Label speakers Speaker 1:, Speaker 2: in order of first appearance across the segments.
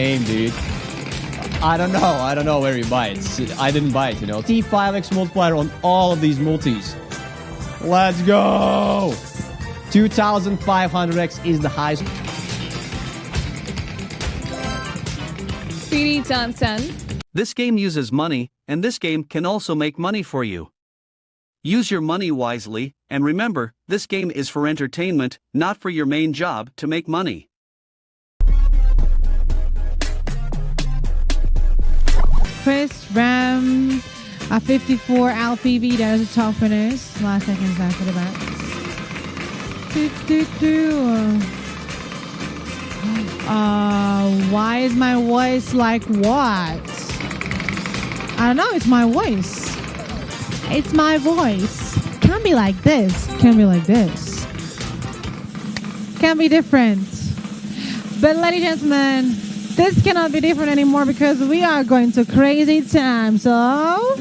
Speaker 1: game, dude. I don't know where he bites. I didn't bite, you know. T5x multiplier on all of these multis. Let's go! 2500x is the highest.
Speaker 2: Speedy times 10.
Speaker 3: This game uses money, and this game can also make money for you. Use your money wisely, and remember, this game is for entertainment, not for your main job to make money.
Speaker 4: Chris Ram, a 54 LPV, there's the top winners. Last seconds after the back. Why is my voice like what? I don't know, it's my voice. It's my voice. Can't be like this. Can't be like this. Can't be different. But ladies and gentlemen, this cannot be different anymore because we are going to crazy time. So,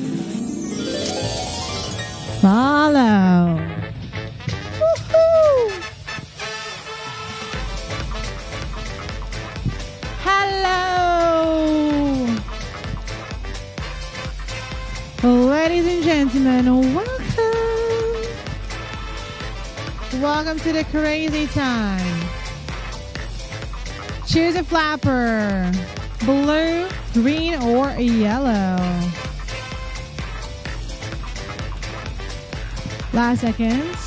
Speaker 4: follow. Woohoo! Hello! Ladies and gentlemen, welcome! Welcome to the crazy time. Choose a flapper. Blue, green, or yellow. Last seconds.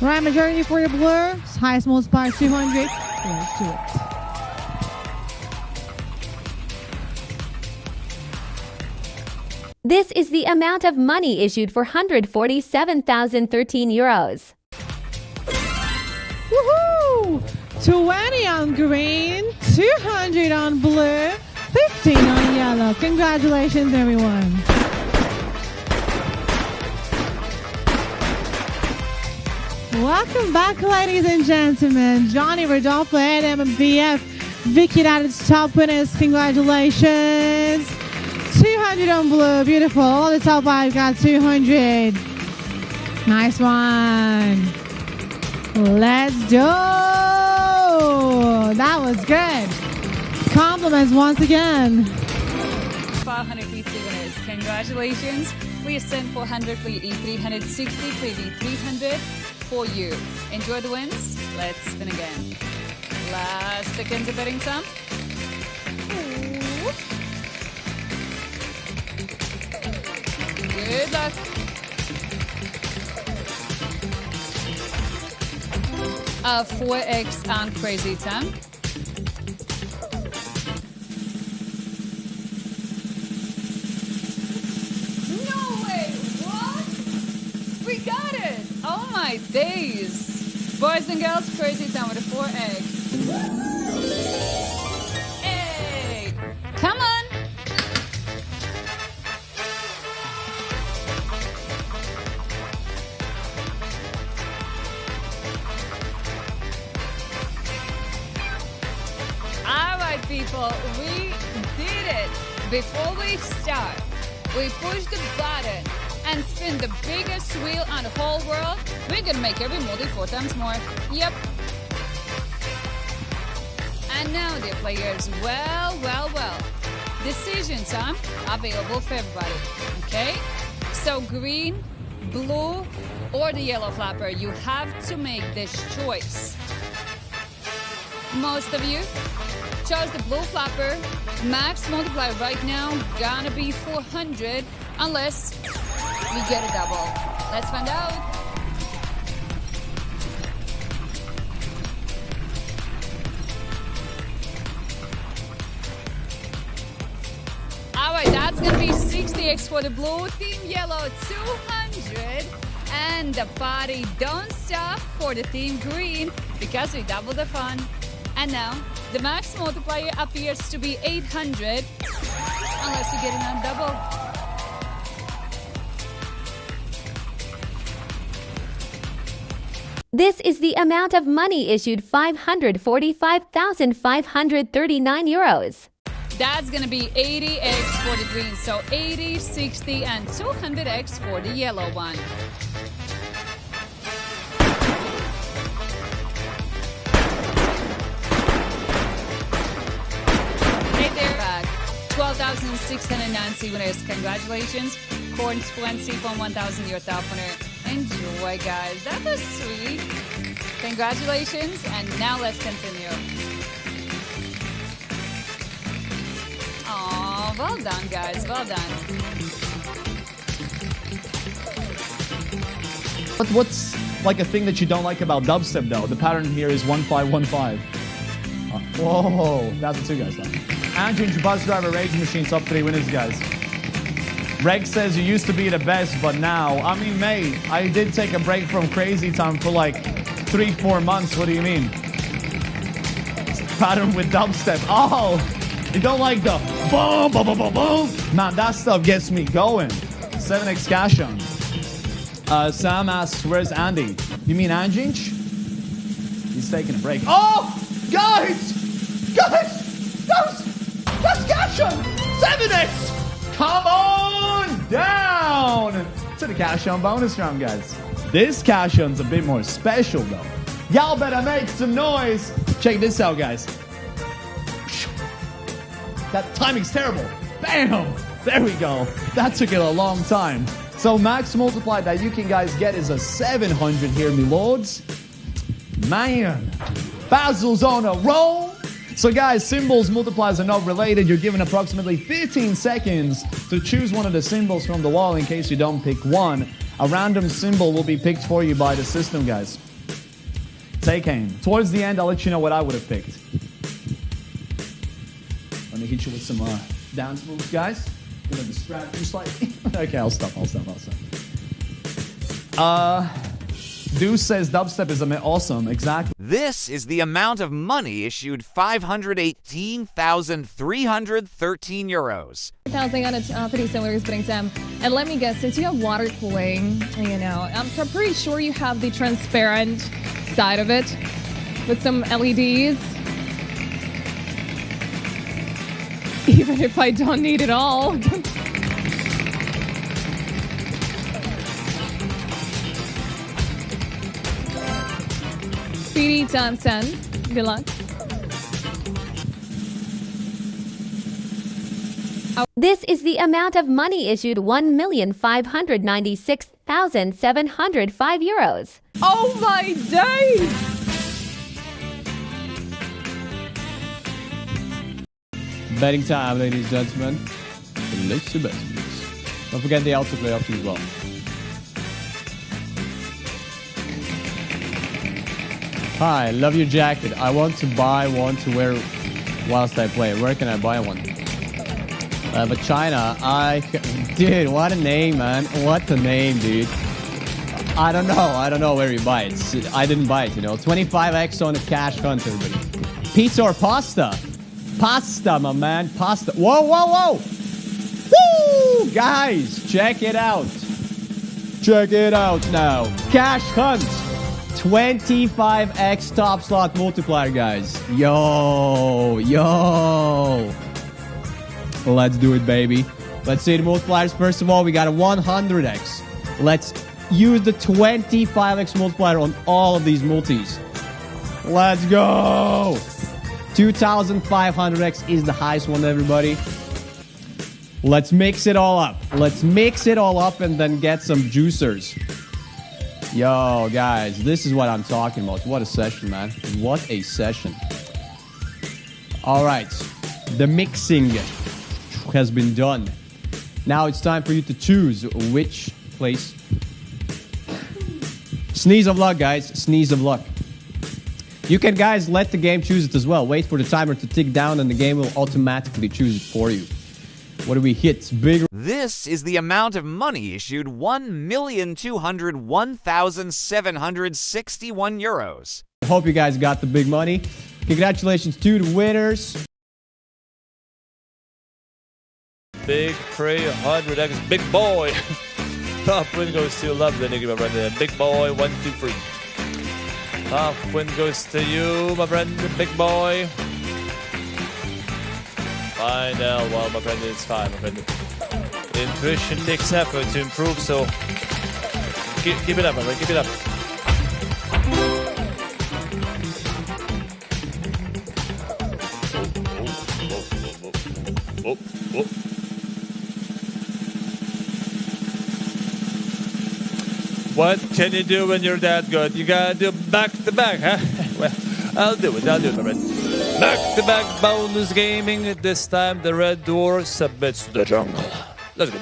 Speaker 4: Right, majority for the blue. Highest multiplier 200. Let's do it.
Speaker 5: This is the amount of money issued for 147,013 euros.
Speaker 4: Woohoo! 20 on green, 200 on blue, 15 on yellow. Congratulations, everyone. Welcome back, ladies and gentlemen. Johnny, Rodolfo, Adam, and BF. Vicky, that is top winners. Congratulations. 200 on blue. Beautiful. All the top five got 200. Nice one. Let's do. That was good. Compliments once again.
Speaker 2: 500 VT winners. Congratulations. We sent 400 for E 360, for E 300 for you. Enjoy the wins. Let's spin again. Last seconds of betting time. Ooh. Good luck. A 4x on crazy time. No way! What? We got it! Oh my days! Boys and girls, crazy time with a 4x. Hey! Come on! People, we did it! Before we start, we push the button and spin the biggest wheel on the whole world. We're gonna make every multi 4 times more. Yep. And now, dear players, well. Decision time available for everybody. Okay? So green, blue, or the yellow flapper, you have to make this choice. Most of you chose the blue flapper. Max multiplier right now gonna be 400 unless we get a double. Let's find out. Alright, that's gonna be 60x for the blue. Team yellow 200. And the party don't stop for the team green because we doubled the fun. And now, the max multiplier appears to be 800, unless you get it on double.
Speaker 5: This is the amount of money issued 545,539 euros.
Speaker 2: That's gonna be 80x for the green, so 80, 60, and 200x for the yellow one. 4,690 winners. Congratulations. Corn 20 from 1,000, your top winner. Enjoy, guys. That was sweet. Congratulations. And now let's continue. Aw, well done, guys. Well done.
Speaker 6: What's like a thing that you don't like about dubstep though? The pattern here is 1515. Whoa, that's what two guys thought. Andrew, bus driver, rage machine, top 3 winners, guys. Reg says you used to be the best, but now, I mean, mate, I did take a break from Crazy Town for like 3-4 months. What do you mean? Pattern with dubstep. Oh, you don't like the boom, boom, boom, boom, boom? Man, that stuff gets me going. 7x cash on. Sam asks, where's Andy? You mean Anjinch? He's taking a break. Oh, guys! That's cash on! 7x! Come on down to the cash on bonus round, guys. This cash on's a bit more special, though. Y'all better make some noise. Check this out, guys. That timing's terrible. Bam! There we go. That took it a long time. So max multiply that you can, guys, get is a 700 here, me lords. Man, Basil's on a roll. So guys, symbols multipliers are not related. You're given approximately 15 seconds to choose one of the symbols from the wall in case you don't pick one. A random symbol will be picked for you by the system, guys. Take aim. Towards the end, I'll let you know what I would have picked. Let me hit you with some dance moves, guys. Gonna distract you slightly. Okay, I'll stop. Deuce says dubstep is awesome. Exactly.
Speaker 7: This is the amount of money issued 518,313 euros.
Speaker 8: 1,000 winners putting some. And let me guess, since you have water cooling, you know, I'm pretty sure you have the transparent side of it with some LEDs. Even if I don't need it all. Speedy Thompson, good luck.
Speaker 5: This is the amount of money issued 1,596,705 euros.
Speaker 8: Oh my days!
Speaker 1: Betting time, ladies and gentlemen. Let's do best. Don't forget the autoplay option as well. Hi, love your jacket. I want to buy one to wear whilst I play. Where can I buy one? But China, dude, what a name, man. What a name, dude. I don't know where you buy it. I didn't buy it, you know. 25x on a cash hunt, everybody. Pizza or pasta? Pasta, my man. Pasta. Whoa. Woo! Guys, check it out. Check it out now. Cash hunt. 25x top slot multiplier, guys. Yo. Let's do it, baby. Let's see the multipliers. First of all, we got a 100x. Let's use the 25x multiplier on all of these multis. Let's go. 2,500x is the highest one, everybody. Let's mix it all up. And then get some juicers. Yo, guys, this is what I'm talking about. What a session, man. What a session. All right. The mixing has been done. Now it's time for you to choose which place. Sneeze of luck, guys. Sneeze of luck. You can, guys, let the game choose it as well. Wait for the timer to tick down and the game will automatically choose it for you. What do we hit? Big.
Speaker 7: This is the amount of money issued 1,201,761 euros.
Speaker 1: I hope you guys got the big money. Congratulations to the winners.
Speaker 9: Big 300x, big boy. Top win goes to love the nigga, my friend. Big boy, 1, 2, 3. Top win goes to you, my friend. Big boy. Fine, well, my friend, it's fine, my friend. Intuition takes effort to improve, so keep it up, my friend, keep it up. oh, oh. What can you do when you're that good? You gotta do back to back, huh? Well, I'll do it, my friend. Back to back bonus gaming. This time the red door submits to the jungle. Let's go.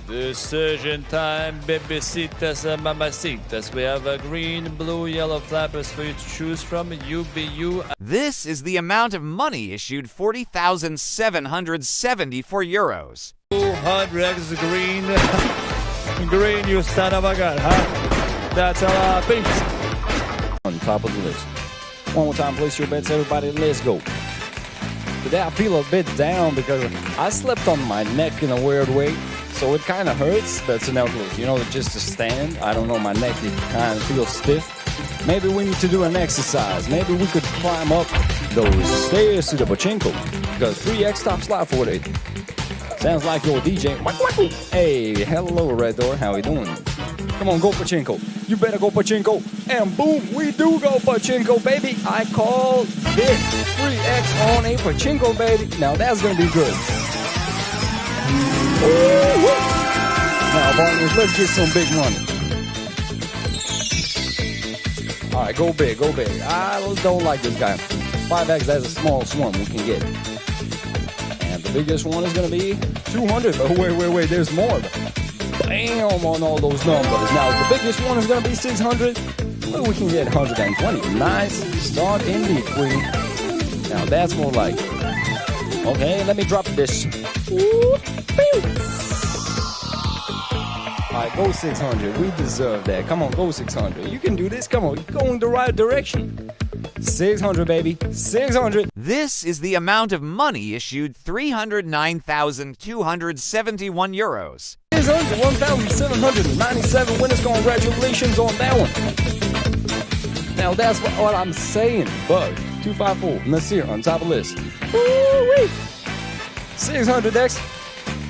Speaker 9: Decision time, bebecitas and mamacitas. We have a green, blue, yellow flappers for you to choose from. UBU.
Speaker 7: This is the amount of money issued 40,774 euros.
Speaker 9: 200x green. Green, you son of a gun, huh? That's a lot of beats.
Speaker 10: On top of the list. One more time, place your bets, everybody. Let's go. Today I feel a bit down because I slept on my neck in a weird way. So it kind of hurts, but it's an outlook. You know, just to stand. I don't know, my neck, it kind of feels stiff. Maybe we need to do an exercise. Maybe we could climb up those stairs to the pachinko. Because 3x top slot for it. Sounds like your DJ. Hey, hello, Red Door. How you doing? Come on, go pachinko. You better go pachinko. And boom, we do go pachinko, baby. I call this 3x on a pachinko, baby. Now that's going to be good. Now, partners, let's get some big money. All right, go big, go big. I don't like this guy. 5x, that's a small swarm we can get. And the biggest one is going to be 200. But wait, there's more. Bam on all those numbers. Now, the biggest one is going to be 600. But we can get 120. Nice start indeed, Queen. Now, that's more like. Okay, let me drop this. Alright, go 600. We deserve that. Come on, go 600. You can do this. Come on, you're going the right direction. 600, baby. 600.
Speaker 7: This is the amount of money issued 309,271 euros.
Speaker 10: 600, 1,797 winners. Congratulations on that one. Now, that's what I'm saying. Bug, 254. Nasir on top of the list. Woo-wee. 600x.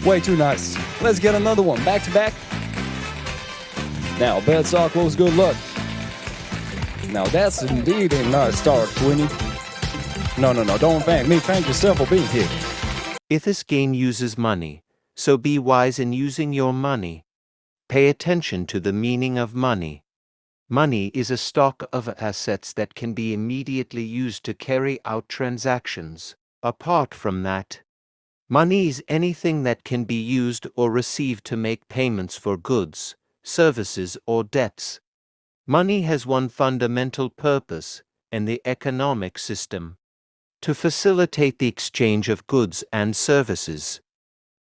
Speaker 10: Way too nice. Let's get another one. Back to back. Now, bets are close. Good luck. Now, that's indeed a nice start, Queenie. No. Don't thank me. Thank yourself for being here.
Speaker 11: If this game uses money, so be wise in using your money. Pay attention to the meaning of money. Money is a stock of assets that can be immediately used to carry out transactions. Apart from that, money is anything that can be used or received to make payments for goods, services, or debts. Money has one fundamental purpose in the economic system: to facilitate the exchange of goods and services,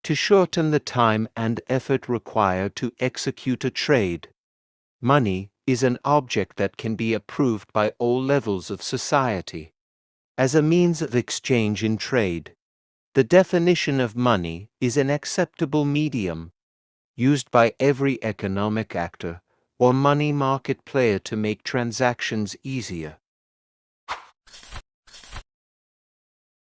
Speaker 11: to shorten the time and effort required to execute a trade. Money is an object that can be approved by all levels of society as a means of exchange in trade. The definition of money is an acceptable medium used by every economic actor or money market player to make transactions easier.